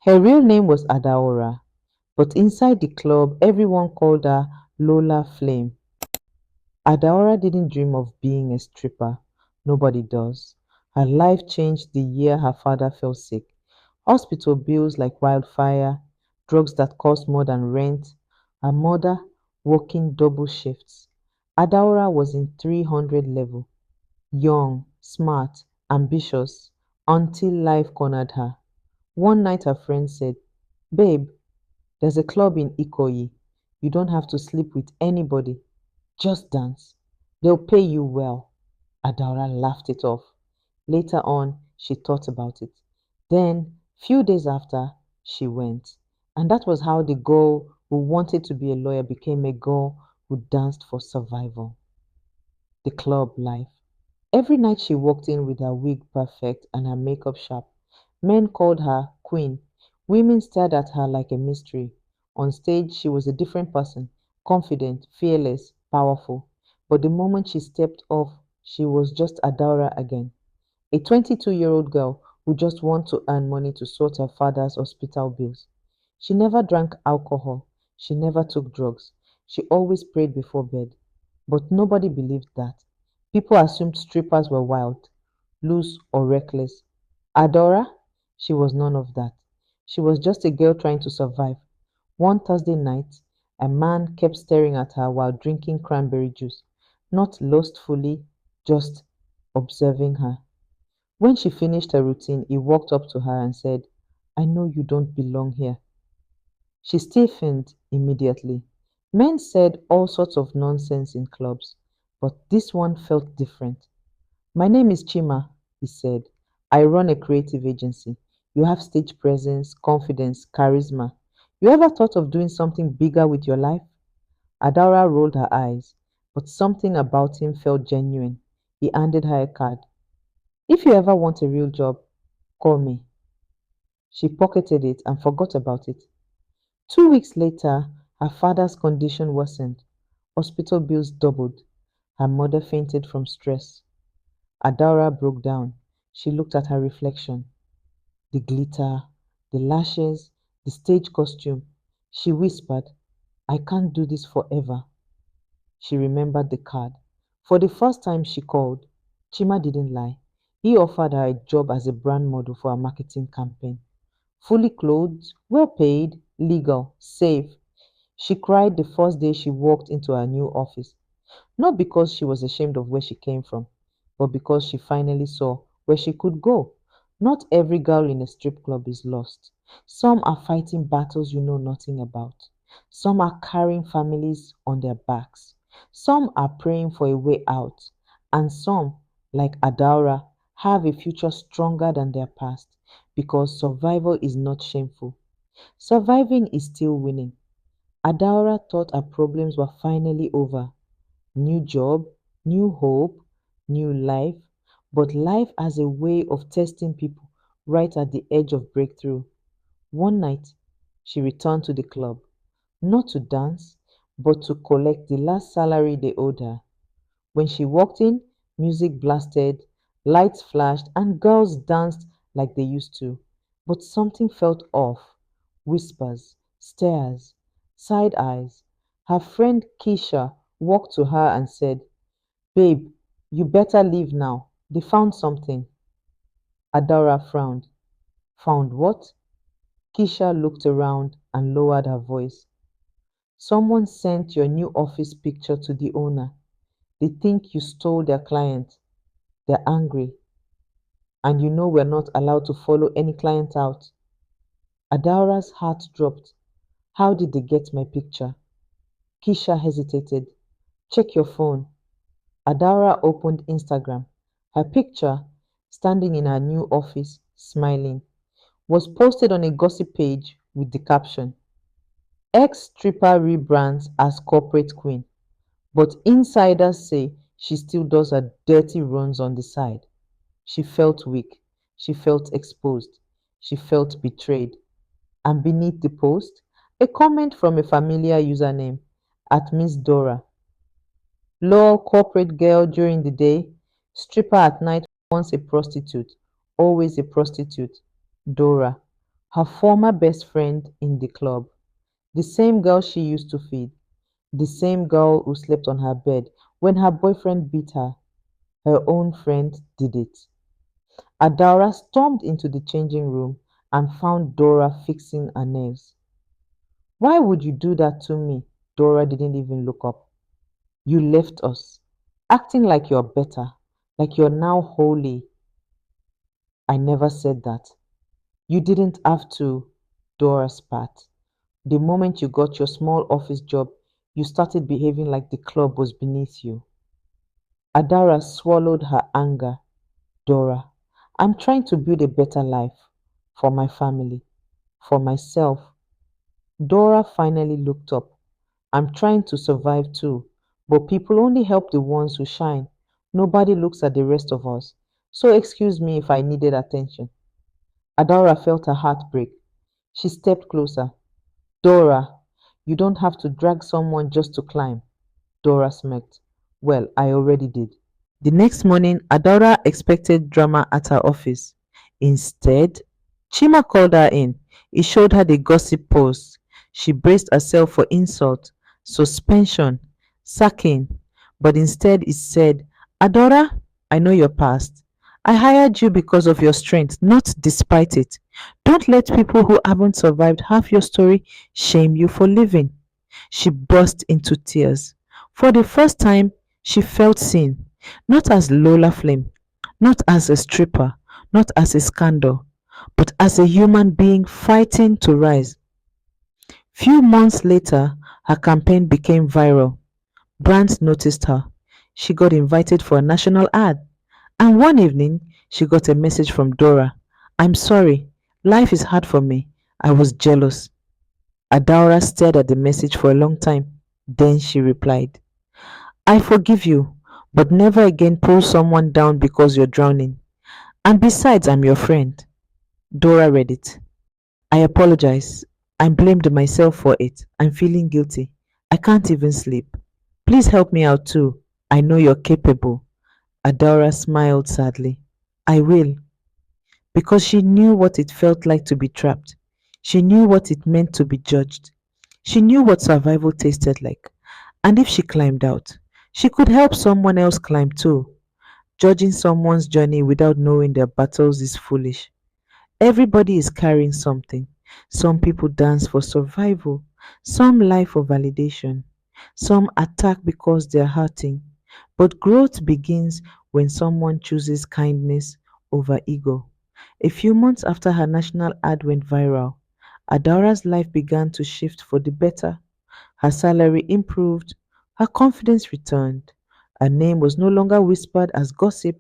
Her real name was Adaora, but inside the club, everyone called her Lola Flame. Adaora didn't dream of being a stripper. Nobody does. Her life changed the year her father fell sick. Hospital bills like wildfire, drugs that cost more than rent, her mother working double shifts. Adaora was in 300 level, young, smart, ambitious, until life cornered her. One night her friend said, "Babe, there's a club in Ikoyi. You don't have to sleep with anybody. Just dance. They'll pay you well." Adaora laughed it off. Later on, she thought about it. Then, few days after, she went. And that was how the girl who wanted to be a lawyer became a girl who danced for survival. The club life. Every night she walked in with her wig perfect and her makeup sharp. Men called her queen. Women stared at her like a mystery. On stage, she was a different person, confident, fearless, powerful. But the moment she stepped off, she was just Adara again. A 22-year-old girl who just wanted to earn money to sort her father's hospital bills. She never drank alcohol. She never took drugs. She always prayed before bed. But nobody believed that. People assumed strippers were wild, loose, or reckless. Adora? She was none of that. She was just a girl trying to survive. One Thursday night, a man kept staring at her while drinking cranberry juice, not lustfully, just observing her. When she finished her routine, he walked up to her and said, "I know you don't belong here." She stiffened immediately. Men said all sorts of nonsense in clubs, but this one felt different. "My name is Chima," he said. "I run a creative agency. You have stage presence, confidence, charisma. You ever thought of doing something bigger with your life?" Adara rolled her eyes, but something about him felt genuine. He handed her a card. "If you ever want a real job, call me." She pocketed it and forgot about it. 2 weeks later, her father's condition worsened. Hospital bills doubled. Her mother fainted from stress. Adara broke down. She looked at her reflection. The glitter, the lashes, the stage costume. She whispered, "I can't do this forever." She remembered the card. For the first time she called, Chima didn't lie. He offered her a job as a brand model for a marketing campaign. Fully clothed, well paid, legal, safe. She cried the first day she walked into her new office. Not because she was ashamed of where she came from, but because she finally saw where she could go. Not every girl in a strip club is lost. Some are fighting battles you know nothing about. Some are carrying families on their backs. Some are praying for a way out. And some, like Adaura, have a future stronger than their past because survival is not shameful. Surviving is still winning. Adaura thought her problems were finally over. New job, new hope, new life. But life has a way of testing people right at the edge of breakthrough. One night, she returned to the club, not to dance, but to collect the last salary they owed her. When she walked in, music blasted, lights flashed, and girls danced like they used to. But something felt off. Whispers, stares, side eyes. Her friend Keisha walked to her and said, "Babe, you better leave now. They found something." Adora frowned. "Found what?" Keisha looked around and lowered her voice. "Someone sent your new office picture to the owner. They think you stole their client. They're angry. And you know we're not allowed to follow any client out." Adaura's heart dropped. "How did they get my picture?" Keisha hesitated. "Check your phone." Adaura opened Instagram. Her picture, standing in her new office, smiling, was posted on a gossip page with the caption, "Ex-stripper rebrands as corporate queen, but insiders say she still does her dirty runs on the side." She felt weak. She felt exposed. She felt betrayed. And beneath the post, a comment from a familiar username at Miss Dora. "Lol corporate girl during the day, stripper at night, once a prostitute, always a prostitute. Dora." Her former best friend in the club, the same girl she used to feed, the same girl who slept on her bed when her boyfriend beat her, her own friend did it. Adaora stormed into the changing room and found Dora fixing her nails. Why would you do that to me? Dora didn't even look up. You left us, acting like you're better, like you're now holy. I never said that. You didn't have to, Dora spat. The moment you got your small office job, you started behaving like the club was beneath you. Adara swallowed her anger. Dora, I'm trying to build a better life for my family, for myself. Dora finally looked up. I'm trying to survive too, but people only help the ones who shine. Nobody looks at the rest of us. So excuse me if I needed attention. Adora felt her heart break. She stepped closer. Dora, you don't have to drag someone just to climb. Dora smirked. Well, I already did. The next morning, Adaora expected drama at her office. Instead, Chima called her in. He showed her the gossip post. She braced herself for insult, suspension, sacking. But instead, he said, Adora, I know your past. I hired you because of your strength, not despite it. Don't let people who haven't survived half your story shame you for living. She burst into tears. For the first time, she felt seen, not as Lola Flame, not as a stripper, not as a scandal, but as a human being fighting to rise. Few months later, her campaign became viral. Brands noticed her. She got invited for a national ad. And one evening, she got a message from Dora. I'm sorry, life is hard for me. I was jealous. Adaora stared at the message for a long time. Then she replied, I forgive you, but never again pull someone down because you're drowning. And besides, I'm your friend. Dora read it. I apologize. I blamed myself for it. I'm feeling guilty. I can't even sleep. Please help me out too. I know you're capable. Adora smiled sadly. I will, because she knew what it felt like to be trapped. She knew what it meant to be judged. She knew what survival tasted like. And if she climbed out, she could help someone else climb too. Judging someone's journey without knowing their battles is foolish. Everybody is carrying something. Some people dance for survival, some lie for validation, some attack because they're hurting. But growth begins when someone chooses kindness over ego. A few months after her national ad went viral, Adaura's life began to shift for the better. Her salary improved, her confidence returned. Her name was no longer whispered as gossip,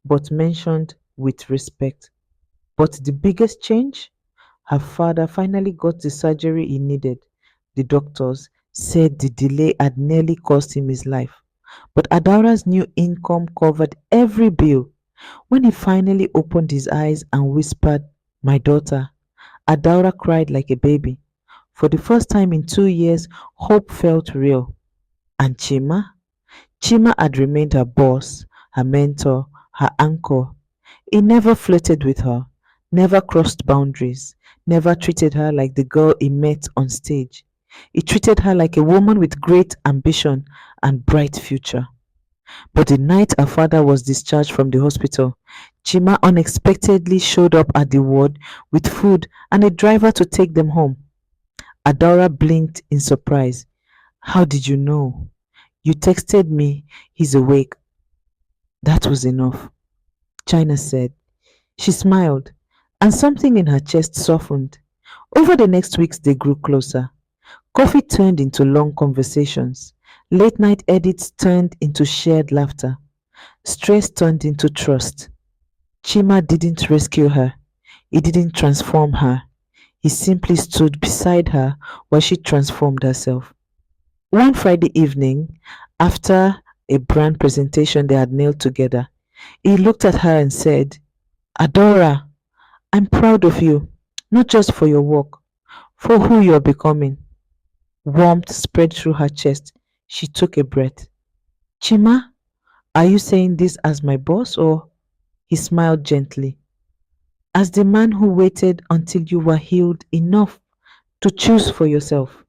but mentioned with respect. But the biggest change? Her father finally got the surgery he needed. The doctors said the delay had nearly cost him his life. But Adaura's new income covered every bill. When he finally opened his eyes and whispered, My daughter, Adaora cried like a baby. For the first time in 2 years, hope felt real. And Chima? Chima had remained her boss, her mentor, her anchor. He never flirted with her, never crossed boundaries, never treated her like the girl he met on stage. He treated her like a woman with great ambition and bright future. But the night her father was discharged from the hospital, Chima unexpectedly showed up at the ward with food and a driver to take them home. Adora blinked in surprise. How did you know? You texted me. He's awake. That was enough, China said. She smiled, and something in her chest softened. Over the next weeks, they grew closer. Coffee turned into long conversations. Late night edits turned into shared laughter. Stress turned into trust. Chima didn't rescue her. He didn't transform her. He simply stood beside her while she transformed herself. One Friday evening, after a brand presentation they had nailed together, he looked at her and said, Adora, I'm proud of you, not just for your work, for who you're becoming. Warmth spread through her chest. She took a breath. Chima, are you saying this as my boss or? He smiled gently. as the man who waited until you were healed enough to choose for yourself.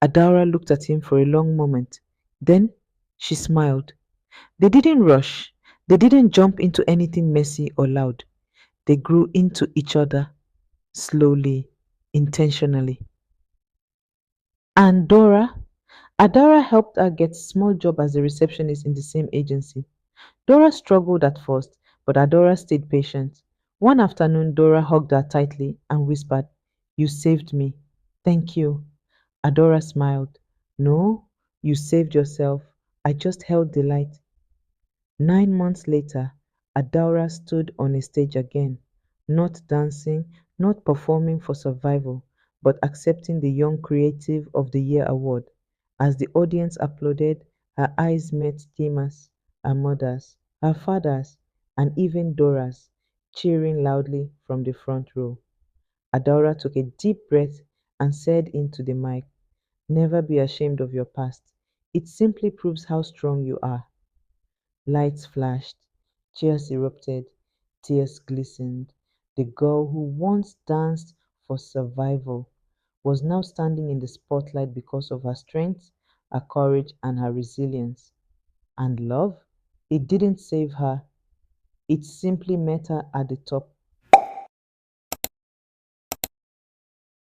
Adaora looked at him for a long moment. Then she smiled. They didn't rush. They didn't jump into anything messy or loud. They grew into each other slowly, intentionally. And Adora helped her get small job as a receptionist in the same agency. Dora struggled at first, but Adora stayed patient. One afternoon, Dora hugged her tightly and whispered, "You saved me. Thank you." Adora smiled. "No, you saved yourself. I just held the light." 9 months later, Adaora stood on a stage again, not dancing, not performing for survival, but accepting the Young Creative of the Year award. As the audience applauded, her eyes met Tima's, her mother's, her father's, and even Dora's, cheering loudly from the front row. Adaora took a deep breath and said into the mic, "Never be ashamed of your past. It simply proves how strong you are." Lights flashed, cheers erupted, tears glistened. The girl who once danced for survival was now standing in the spotlight because of her strength, her courage, and her resilience. And love? It didn't save her, it simply met her at the top